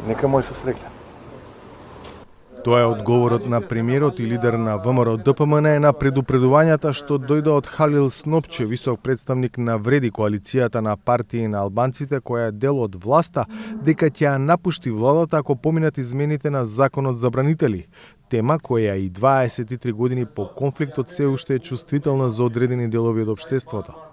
Нека мој со среќа. Тоа е одговорот на премиерот и лидер на ВМРО ДПМН на предупредувањата што дојде од Халил Снопче, висок представник на Вреди, коалицијата на партии на албанците која е дел од власта, дека ќе ја напушти владата ако поминат измените на законот за бранители, тема која и 23 години по конфликтот се уште е чувствителна за одредени делови од општеството.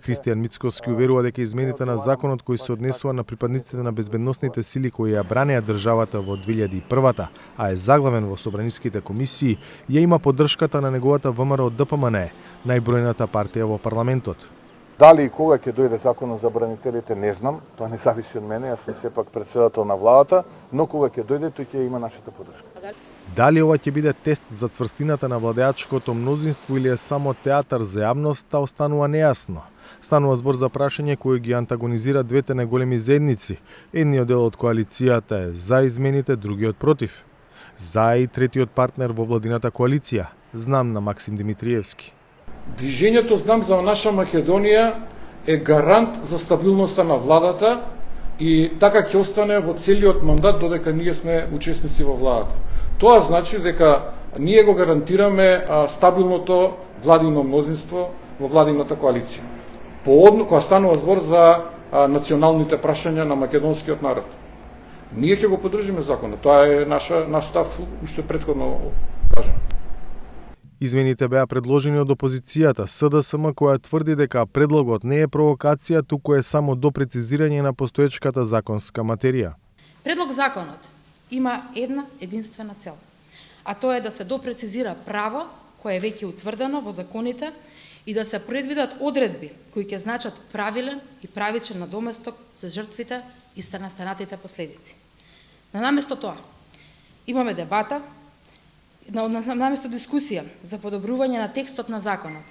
Христијан Мицковски уверува дека измените на законот кои се однесува на припадниците на безбедносните сили кои ја бранеа државата во 2001-та, а е заглавен во собраниските комисии, ја има поддршката на неговата ВМРО ДПМН, најбројната партија во парламентот. Дали и кога ќе дојде законот за бранителите, не знам, тоа не зависи од мене, јас сум сепак претседател на владата, но кога ќе дојде, тој ќе има нашата поддршка. Дали ова ќе биде тест за цврстината на владеачкото мнозинство или е само театар за јавноста, останува нејасно. Станува збор за прашање кои ги антагонизира двете најголеми заедници. Едниот дел од коалицијата е за измените, другиот против. За и третиот партнер во владината коалиција, Знам на Максим Димитриевски. Движењето Знам за наша Македонија е гарант за стабилноста на владата и така ќе остане во целиот мандат додека ние сме учесници во владата. Тоа значи дека ние го гарантираме стабилното владино мнозинство во владината коалиција. Кога станува збор за националните прашања на македонскиот народ. Ние ќе го поддржиме законот. Тоа е наш став уште претходно кажано. Измените беа предложени од опозицијата СДСМ, која тврди дека предлогот не е провокација, туку е само допрецизирање на постоечката законска материја. Предлог законот има една единствена цел, а тоа е да се допрецизира право кое е веќе утврдено во законите и да се предвидат одредби кои ќе значат правилен и правичен надоместок за жртвите и настанатите последици. Но наместо тоа, имаме дебата, наместо дискусија за подобрување на текстот на законот.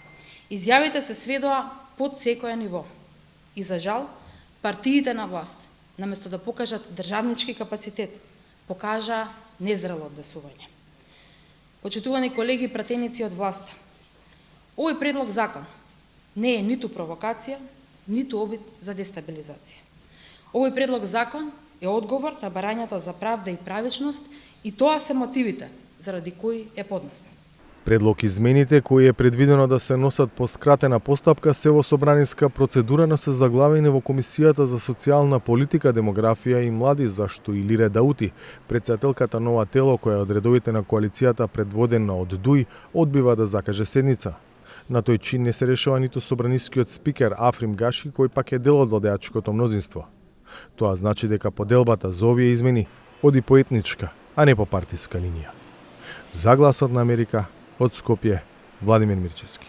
Изјавите се сведоа под секоја ниво. И за жал, партиите на власт, наместо да покажат државнички капацитет, покажа незрело однесување. Почитувани колеги пратеници од власта, овој предлог закон не е ниту провокација, ниту обид за дестабилизација. Овој предлог закон е одговор на барањето за правда и правичност и тоа се мотивите заради кои е поднесен. Предлог измените кои е предвидено да се носат по скратена постапка се во собраниска процедура, но се заглавени во Комисијата за социјална политика, демографија и млади, зашто Илире Даути, претседателката нова тело која од редовите на коалицијата предводена од ДУИ, одбива да закаже седница. На тој чин не се решава ниту собранискиот спикер Африм Гаши, кој пак е дел од владеачкото мнозинство. Тоа значи дека поделбата за овие измени оди по етничка, а не по партиска линија. За Гласот на Америка, од Скопје, Владимир Мирчевски.